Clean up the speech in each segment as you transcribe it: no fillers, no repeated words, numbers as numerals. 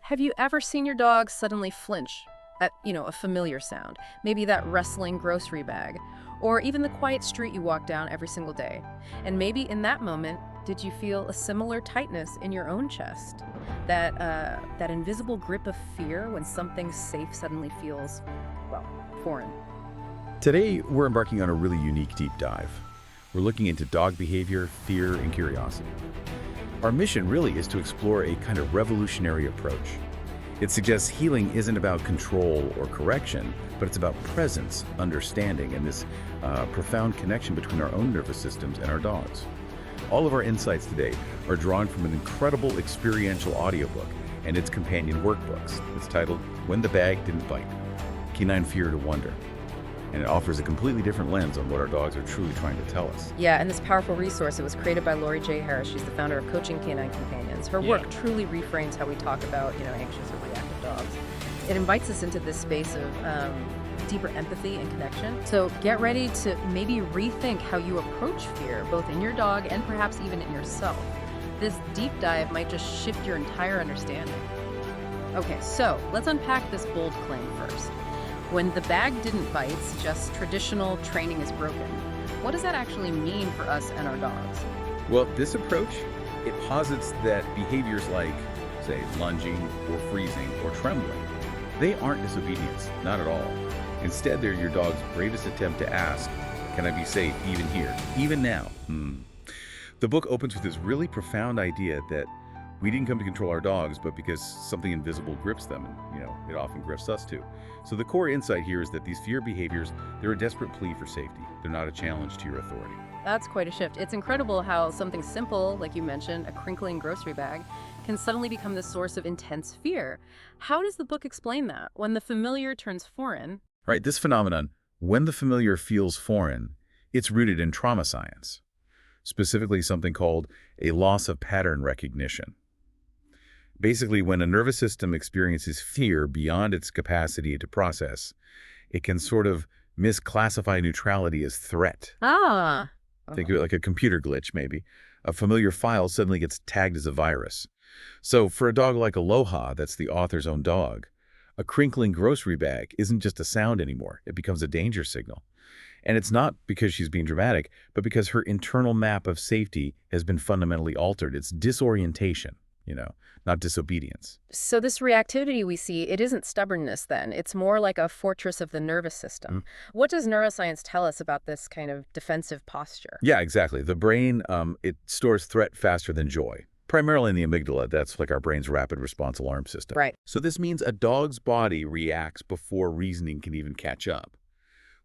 Have you ever seen your dog suddenly flinch at, a familiar sound? Maybe that rustling grocery bag, or even the quiet street you walk down every single day. And maybe in that moment, did you feel a similar tightness in your own chest? That invisible grip of fear when something safe suddenly feels, well, foreign. Today, we're embarking on a really unique deep dive. We're looking into dog behavior, fear, and curiosity. Our mission really is to explore a kind of revolutionary approach. It suggests healing isn't about control or correction, but it's about presence, understanding, and this profound connection between our own nervous systems and our dogs. All of our insights today are drawn from an incredible experiential audiobook and its companion workbooks. It's titled When the Bag Didn't Bite, Canine Fear to Wonder. And it offers a completely different lens on what our dogs are truly trying to tell us. Yeah, and this powerful resource, it was created by Lori J. Harris. She's the founder of Coaching Canine Companions. Her work truly reframes how we talk about, anxious or reactive dogs. It invites us into this space of deeper empathy and connection. So get ready to maybe rethink how you approach fear, both in your dog and perhaps even in yourself. This deep dive might just shift your entire understanding. Okay, so let's unpack this bold claim first. When the bag didn't bite suggests traditional training is broken. What does that actually mean for us and our dogs? Well, this approach, it posits that behaviors like, say, lunging or freezing or trembling, they aren't disobedience, not at all. Instead, they're your dog's bravest attempt to ask, can I be safe even here, even now? The book opens with this really profound idea that we didn't come to control our dogs, but because something invisible grips them, and it often grips us too. So the core insight here is that these fear behaviors, they're a desperate plea for safety. They're not a challenge to your authority. That's quite a shift. It's incredible how something simple, like you mentioned, a crinkling grocery bag, can suddenly become the source of intense fear. How does the book explain that? When the familiar turns foreign. Right, this phenomenon, when the familiar feels foreign, it's rooted in trauma science, specifically something called a loss of pattern recognition. Basically, when a nervous system experiences fear beyond its capacity to process, it can sort of misclassify neutrality as threat. Think of it like a computer glitch, maybe. A familiar file suddenly gets tagged as a virus. So for a dog like Aloha, that's the author's own dog, a crinkling grocery bag isn't just a sound anymore. It becomes a danger signal. And it's not because she's being dramatic, but because her internal map of safety has been fundamentally altered. It's disorientation, not disobedience. So this reactivity we see, it isn't stubbornness then. It's more like a fortress of the nervous system. What does neuroscience tell us about this kind of defensive posture? Yeah, exactly. The brain, it stores threat faster than joy. Primarily in the amygdala, that's like our brain's rapid response alarm system. Right. So this means a dog's body reacts before reasoning can even catch up.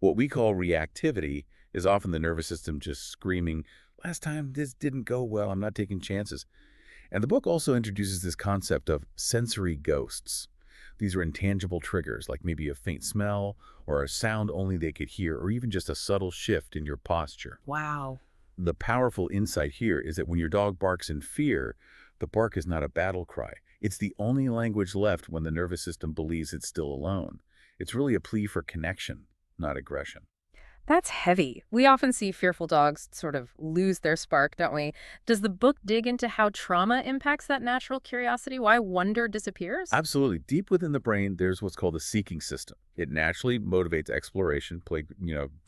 What we call reactivity is often the nervous system just screaming, last time this didn't go well, I'm not taking chances. And the book also introduces this concept of sensory ghosts. These are intangible triggers, like maybe a faint smell or a sound only they could hear, or even just a subtle shift in your posture. Wow. The powerful insight here is that when your dog barks in fear, the bark is not a battle cry. It's the only language left when the nervous system believes it's still alone. It's really a plea for connection, not aggression. That's heavy. We often see fearful dogs sort of lose their spark, don't we? Does the book dig into how trauma impacts that natural curiosity? Why wonder disappears? Absolutely. Deep within the brain, there's what's called the seeking system. It naturally motivates exploration,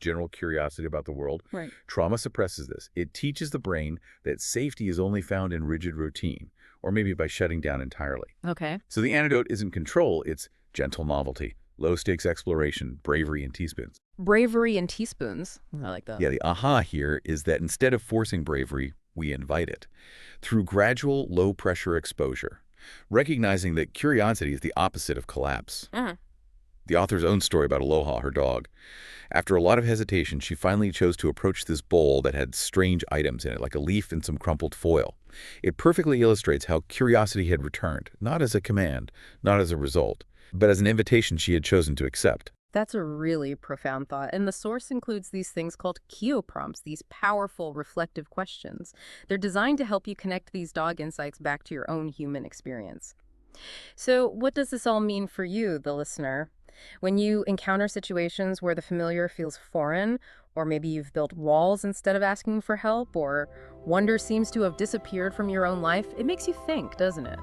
general curiosity about the world. Right. Trauma suppresses this. It teaches the brain that safety is only found in rigid routine, or maybe by shutting down entirely. Okay. So the antidote isn't control, it's gentle novelty, low-stakes exploration, bravery in teaspoons. Bravery in teaspoons. I like that. Yeah, the aha here is that instead of forcing bravery, we invite it through gradual, low-pressure exposure, recognizing that curiosity is the opposite of collapse. The author's own story about Aloha, her dog. After a lot of hesitation, she finally chose to approach this bowl that had strange items in it, like a leaf and some crumpled foil. It perfectly illustrates how curiosity had returned, not as a command, not as a result, but as an invitation she had chosen to accept. That's a really profound thought. And the source includes these things called kio-prompts, these powerful reflective questions. They're designed to help you connect these dog insights back to your own human experience. So what does this all mean for you, the listener? When you encounter situations where the familiar feels foreign, or maybe you've built walls instead of asking for help, or wonder seems to have disappeared from your own life, it makes you think, doesn't it?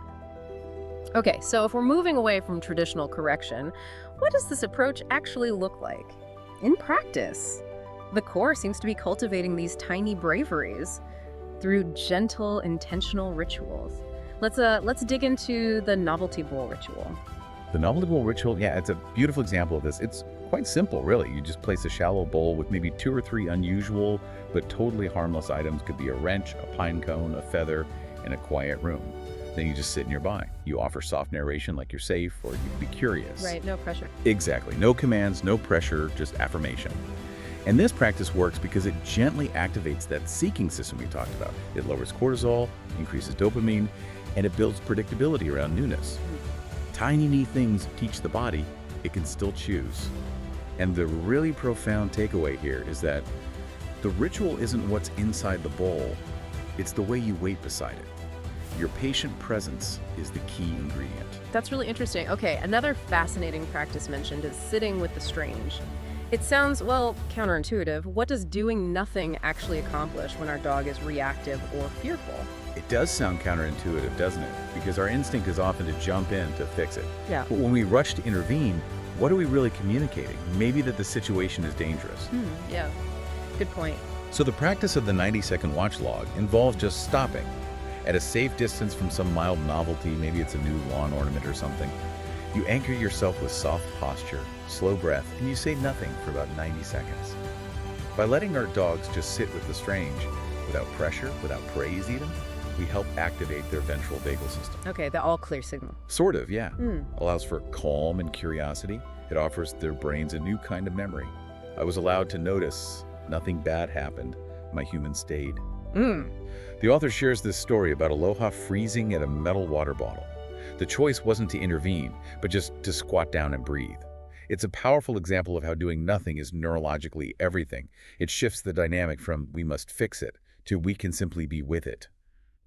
Okay, so if we're moving away from traditional correction, what does this approach actually look like? In practice, the core seems to be cultivating these tiny braveries through gentle, intentional rituals. Let's dig into the novelty bowl ritual. The novelty bowl ritual, yeah, it's a beautiful example of this. It's quite simple, really. You just place a shallow bowl with maybe 2 or 3 unusual but totally harmless items. Could be a wrench, a pine cone, a feather, in a quiet room. Then you just sit nearby. You offer soft narration like you're safe, or you can be curious. Right, no pressure. Exactly. No commands, no pressure, just affirmation. And this practice works because it gently activates that seeking system we talked about. It lowers cortisol, increases dopamine, and it builds predictability around newness. Tiny neat things teach the body it can still choose. And the really profound takeaway here is that the ritual isn't what's inside the bowl, it's the way you wait beside it. Your patient presence is the key ingredient. That's really interesting. Okay, another fascinating practice mentioned is sitting with the strange. It sounds, well, counterintuitive. What does doing nothing actually accomplish when our dog is reactive or fearful? It does sound counterintuitive, doesn't it? Because our instinct is often to jump in to fix it. Yeah. But when we rush to intervene, what are we really communicating? Maybe that the situation is dangerous. Yeah, good point. So the practice of the 90-second watch log involves just stopping at a safe distance from some mild novelty. Maybe it's a new lawn ornament or something. You anchor yourself with soft posture, slow breath, and you say nothing for about 90 seconds. By letting our dogs just sit with the strange, without pressure, without praise even, we help activate their ventral vagal system. Okay, the all clear signal. Sort of, yeah. Allows for calm and curiosity. It offers their brains a new kind of memory. I was allowed to notice nothing bad happened. My human stayed. The author shares this story about Aloha freezing at a metal water bottle. The choice wasn't to intervene, but just to squat down and breathe. It's a powerful example of how doing nothing is neurologically everything. It shifts the dynamic from we must fix it to we can simply be with it.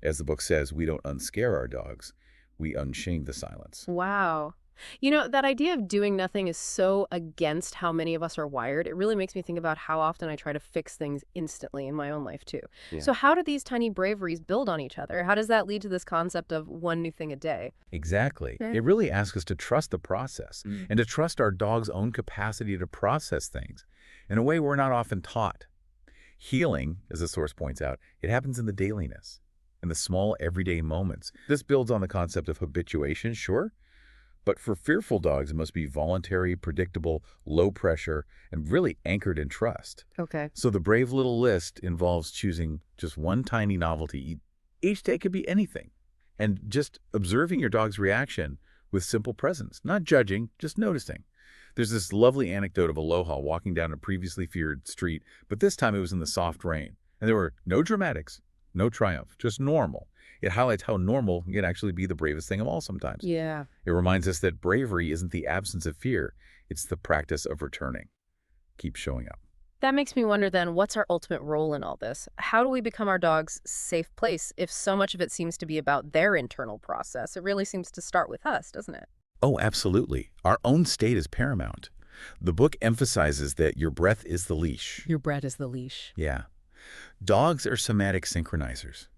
As the book says, we don't unscare our dogs, we unchain the silence. Wow. You know, that idea of doing nothing is so against how many of us are wired. It really makes me think about how often I try to fix things instantly in my own life, too. Yeah. So how do these tiny braveries build on each other? How does that lead to this concept of one new thing a day? Exactly. Yeah. It really asks us to trust the process and to trust our dog's own capacity to process things in a way we're not often taught. Healing, as the source points out, it happens in the dailiness, in the small everyday moments. This builds on the concept of habituation, sure, but for fearful dogs, it must be voluntary, predictable, low pressure, and really anchored in trust. Okay. So the brave little list involves choosing just one tiny novelty. Each day could be anything. And just observing your dog's reaction with simple presence, not judging, just noticing. There's this lovely anecdote of Aloha walking down a previously feared street, but this time it was in the soft rain. And there were no dramatics, no triumph, just normal. It highlights how normal can actually be the bravest thing of all sometimes. Yeah. It reminds us that bravery isn't the absence of fear, it's the practice of returning. Keep showing up. That makes me wonder then, what's our ultimate role in all this? How do we become our dog's safe place if so much of it seems to be about their internal process? It really seems to start with us, doesn't it? Oh, absolutely. Our own state is paramount. The book emphasizes that your breath is the leash. Your breath is the leash. Yeah. Dogs are somatic synchronizers.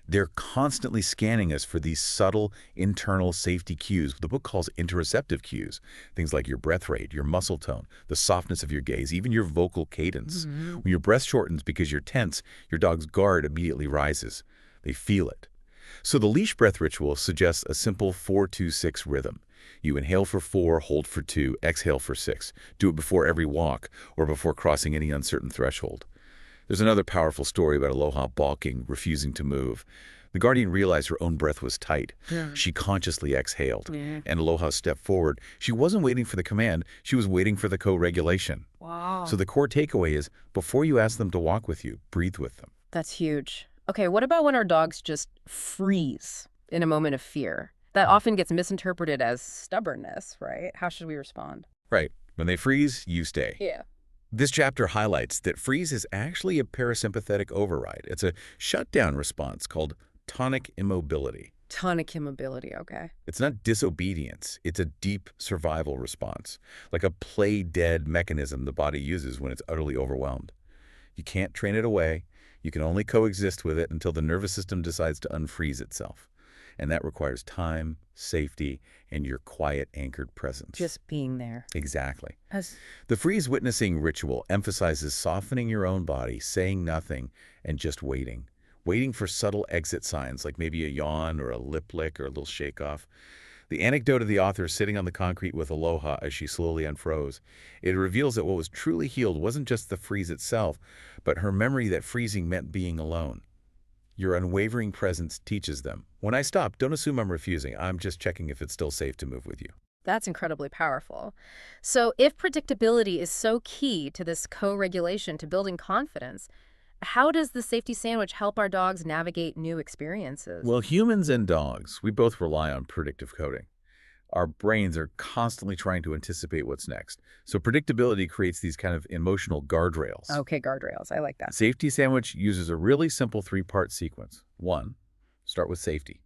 They're constantly scanning us for these subtle internal safety cues. The book calls interoceptive cues, things like your breath rate, your muscle tone, the softness of your gaze, even your vocal cadence. When your breath shortens because you're tense, your dog's guard immediately rises. They feel it. So the leash breath ritual suggests a simple 4-2-6 rhythm. You inhale for 4, hold for 2, exhale for 6. Do it before every walk or before crossing any uncertain threshold. There's another powerful story about Aloha balking, refusing to move. The guardian realized her own breath was tight. She consciously exhaled, and Aloha stepped forward. She wasn't waiting for the command. She was waiting for the co-regulation. Wow. So the core takeaway is, before you ask them to walk with you, breathe with them. That's huge. Okay, what about when our dogs just freeze in a moment of fear? That often gets misinterpreted as stubbornness, right? How should we respond? Right. When they freeze, you stay. Yeah. This chapter highlights that freeze is actually a parasympathetic override. It's a shutdown response called tonic immobility. Tonic immobility, okay. It's not disobedience. It's a deep survival response, like a play-dead mechanism the body uses when it's utterly overwhelmed. You can't train it away. You can only coexist with it until the nervous system decides to unfreeze itself. And that requires time, safety, and your quiet, anchored presence. Just being there. Exactly. As The freeze witnessing ritual emphasizes softening your own body, saying nothing, and just waiting. Waiting for subtle exit signs, like maybe a yawn or a lip lick or a little shake-off. The anecdote of the author sitting on the concrete with Aloha as she slowly unfroze. It reveals that what was truly healed wasn't just the freeze itself, but her memory that freezing meant being alone. Your unwavering presence teaches them. When I stop, don't assume I'm refusing. I'm just checking if it's still safe to move with you. That's incredibly powerful. So if predictability is so key to this co-regulation to building confidence, how does the safety sandwich help our dogs navigate new experiences? Well, humans and dogs, we both rely on predictive coding. Our brains are constantly trying to anticipate what's next. So predictability creates these kind of emotional guardrails. Okay, guardrails. I like that. Safety Sandwich uses a really simple three-part sequence. 1, start with safety.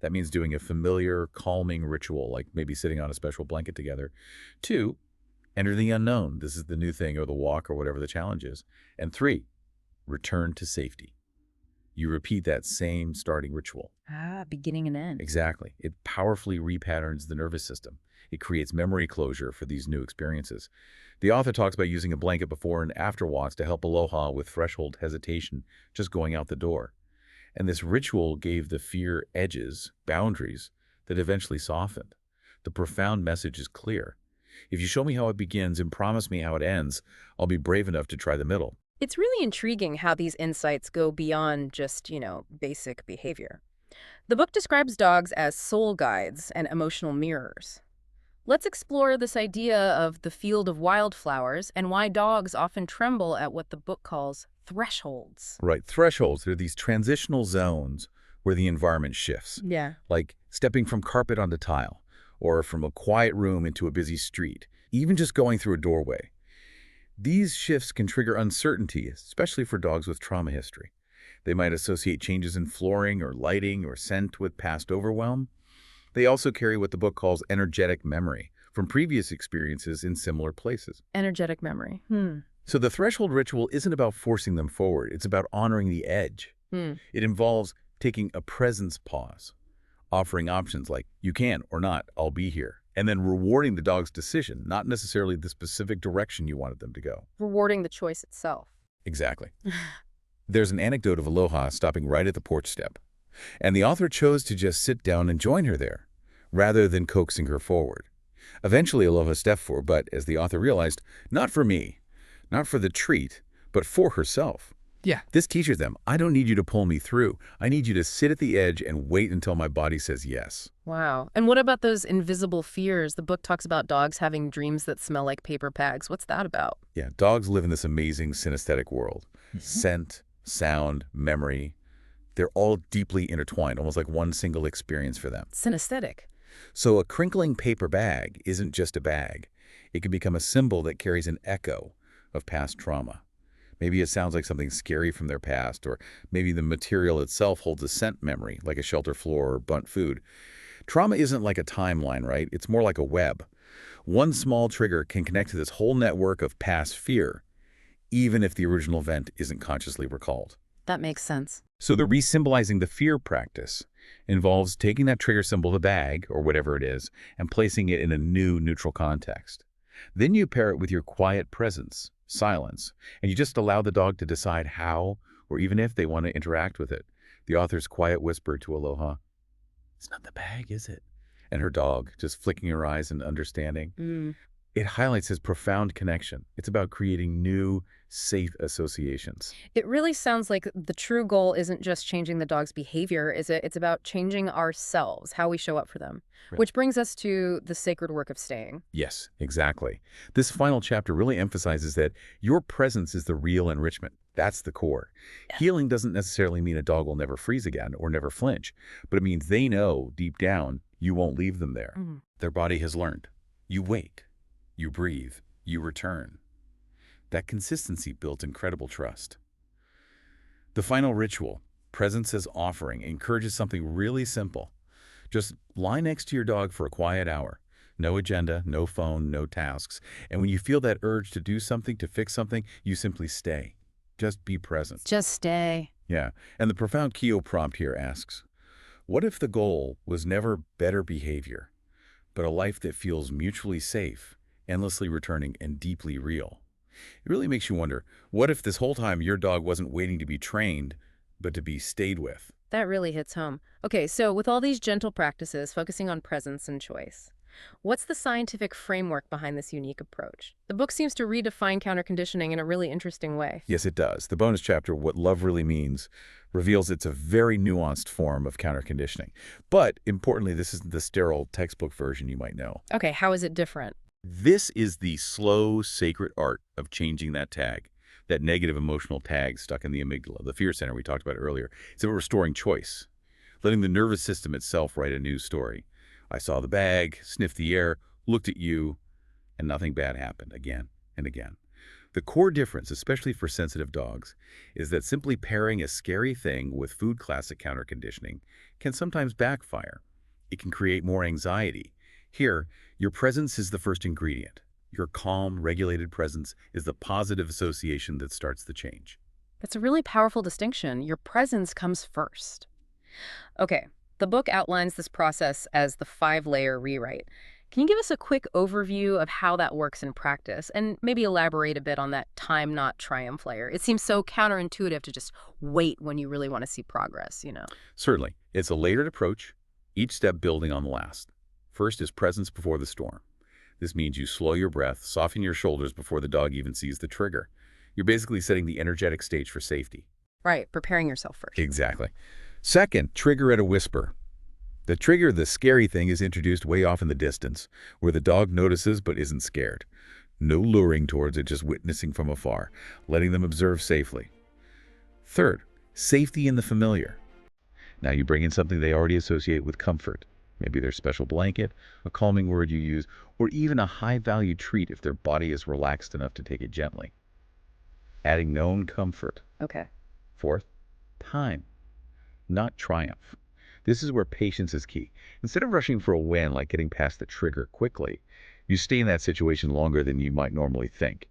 That means doing a familiar, calming ritual, like maybe sitting on a special blanket together. 2, enter the unknown. This is the new thing or the walk or whatever the challenge is. And 3, return to safety. You repeat that same starting ritual. Beginning and end. Exactly. It powerfully repatterns the nervous system. It creates memory closure for these new experiences. The author talks about using a blanket before and after walks to help Aloha with threshold hesitation, just going out the door. And this ritual gave the fear edges, boundaries, that eventually softened. The profound message is clear. If you show me how it begins and promise me how it ends, I'll be brave enough to try the middle. It's really intriguing how these insights go beyond just, basic behavior. The book describes dogs as soul guides and emotional mirrors. Let's explore this idea of the field of wildflowers and why dogs often tremble at what the book calls thresholds. Right, thresholds, they're these transitional zones where the environment shifts. Yeah. Like stepping from carpet onto tile, or from a quiet room into a busy street, even just going through a doorway. These shifts can trigger uncertainty, especially for dogs with trauma history. They might associate changes in flooring or lighting or scent with past overwhelm. They also carry what the book calls energetic memory from previous experiences in similar places. Energetic memory. So the threshold ritual isn't about forcing them forward. It's about honoring the edge. It involves taking a presence pause, offering options like, you can or not, I'll be here, and then rewarding the dog's decision, not necessarily the specific direction you wanted them to go. Rewarding the choice itself. Exactly. There's an anecdote of Aloha stopping right at the porch step, and the author chose to just sit down and join her there, rather than coaxing her forward. Eventually, Aloha stepped forward, but as the author realized, not for me, not for the treat, but for herself. Yeah. This teaches them, I don't need you to pull me through. I need you to sit at the edge and wait until my body says yes. Wow. And what about those invisible fears? The book talks about dogs having dreams that smell like paper bags. What's that about? Yeah, dogs live in this amazing synesthetic world. Scent, sound, memory, they're all deeply intertwined, almost like one single experience for them. Synesthetic. So a crinkling paper bag isn't just a bag. It can become a symbol that carries an echo of past trauma. Maybe it sounds like something scary from their past, or maybe the material itself holds a scent memory, like a shelter floor or burnt food. Trauma isn't like a timeline, right? It's more like a web. One small trigger can connect to this whole network of past fear, even if the original event isn't consciously recalled. That makes sense. So the re-symbolizing the fear practice involves taking that trigger symbol, the bag, or whatever it is, and placing it in a new neutral context. Then you pair it with your quiet presence, silence, and you just allow the dog to decide how, or even if they want to interact with it. The author's quiet whisper to Aloha, "It's not the bag, is it?" And her dog just flicking her eyes and understanding. It highlights his profound connection. It's about creating new, safe associations. It really sounds like the true goal isn't just changing the dog's behavior, is it? It's about changing ourselves, how we show up for them. Right. Which brings us to the sacred work of staying. Yes, exactly. This final chapter really emphasizes that your presence is the real enrichment. That's the core. Healing doesn't necessarily mean a dog will never freeze again or never flinch, but it means they know deep down you won't leave them there. Their body has learned. You wait, you breathe, you return. That consistency builds incredible trust. The final ritual, presence as offering, encourages something really simple. Just lie next to your dog for a quiet hour. No agenda, no phone, no tasks. And when you feel that urge to do something, to fix something, you simply stay. Just be present. Just stay. Yeah. And the profound Kyo prompt here asks, What if the goal was never better behavior, but a life that feels mutually safe, endlessly returning, and deeply real? It really makes you wonder, what if this whole time your dog wasn't waiting to be trained, but to be stayed with? That really hits home. Okay, so with all these gentle practices focusing on presence and choice, what's the scientific framework behind this unique approach? The book seems to redefine counterconditioning in a really interesting way. Yes, it does. The bonus chapter, What Love Really Means, reveals it's a very nuanced form of counterconditioning. But importantly, this isn't the sterile textbook version you might know. Okay, how is it different? This is the slow, sacred art of changing that tag, that negative emotional tag stuck in the amygdala, the fear center we talked about earlier. It's about restoring choice, letting the nervous system itself write a new story. I saw the bag, sniffed the air, looked at you, and nothing bad happened again and again. The core difference, especially for sensitive dogs, is that simply pairing a scary thing with food classic counterconditioning can sometimes backfire. It can create more anxiety. Here, your presence is the first ingredient. Your calm, regulated presence is the positive association that starts the change. That's a really powerful distinction. Your presence comes first. Okay, the book outlines this process as the 5-layer rewrite. Can you give us a quick overview of how that works in practice and maybe elaborate a bit on that time not triumph layer? It seems so counterintuitive to just wait when you really want to see progress. Certainly, it's a layered approach, each step building on the last. First is presence before the storm. This means you slow your breath, soften your shoulders before the dog even sees the trigger. You're basically setting the energetic stage for safety. Right, preparing yourself first. Exactly. Second, trigger at a whisper. The trigger, the scary thing, is introduced way off in the distance, where the dog notices but isn't scared. No luring towards it, just witnessing from afar, letting them observe safely. Third, safety in the familiar. Now you bring in something they already associate with comfort. Maybe their special blanket, a calming word you use, or even a high-value treat if their body is relaxed enough to take it gently. Adding known comfort. Okay. Fourth, time, not triumph. This is where patience is key. Instead of rushing for a win, like getting past the trigger quickly, you stay in that situation longer than you might normally think.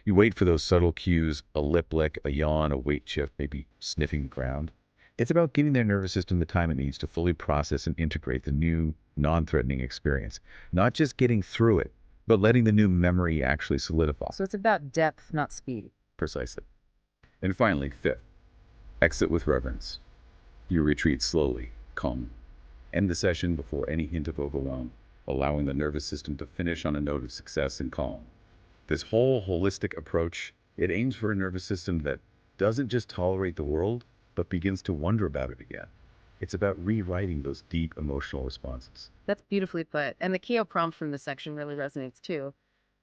You wait for those subtle cues, a lip lick, a yawn, a weight shift, maybe sniffing the ground. It's about giving their nervous system the time it needs to fully process and integrate the new, non-threatening experience. Not just getting through it, but letting the new memory actually solidify. So it's about depth, not speed. Precisely. And finally, fifth, exit with reverence. You retreat slowly, calm. End the session before any hint of overwhelm, allowing the nervous system to finish on a note of success and calm. This whole holistic approach, it aims for a nervous system that doesn't just tolerate the world, but begins to wonder about it again. It's about rewriting those deep emotional responses. That's beautifully put. And the Keo prompt from this section really resonates too.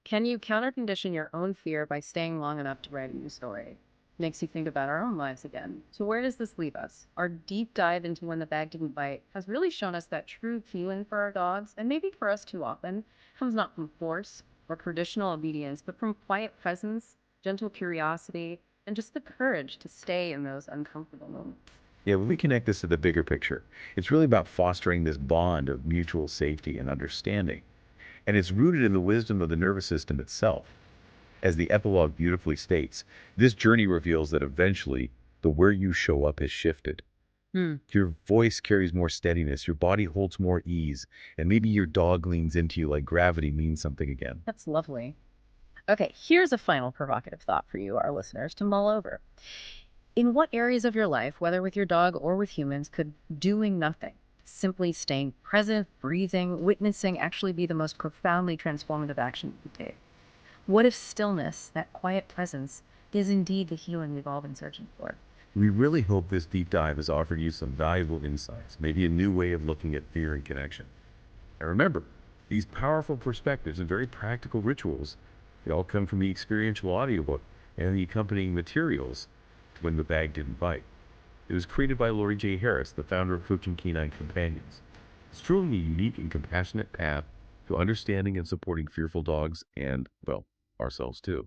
Can you countercondition your own fear by staying long enough to write a new story? Makes you think about our own lives again. So where does this leave us? Our deep dive into When the Bag Didn't Bite has really shown us that true feeling for our dogs, and maybe for us too often, comes not from force or traditional obedience, but from quiet presence, gentle curiosity, and just the courage to stay in those uncomfortable moments. Yeah, when we connect this to the bigger picture, it's really about fostering this bond of mutual safety and understanding. And it's rooted in the wisdom of the nervous system itself. As the epilogue beautifully states, this journey reveals that eventually the where you show up has shifted. Your voice carries more steadiness, your body holds more ease, and maybe your dog leans into you like gravity means something again. That's lovely. Okay, here's a final provocative thought for you, our listeners, to mull over. In what areas of your life, whether with your dog or with humans, could doing nothing, simply staying present, breathing, witnessing, actually be the most profoundly transformative action you could take? What if stillness, that quiet presence, is indeed the healing we've all been searching for? We really hope this deep dive has offered you some valuable insights, maybe a new way of looking at fear and connection. And remember, these powerful perspectives and very practical rituals, they all come from the experiential audiobook and the accompanying materials to When the Bag Didn't Bite. It was created by Lori J. Harris, the founder of Coaching Canine Companions. It's truly a unique and compassionate path to understanding and supporting fearful dogs and, well, ourselves too.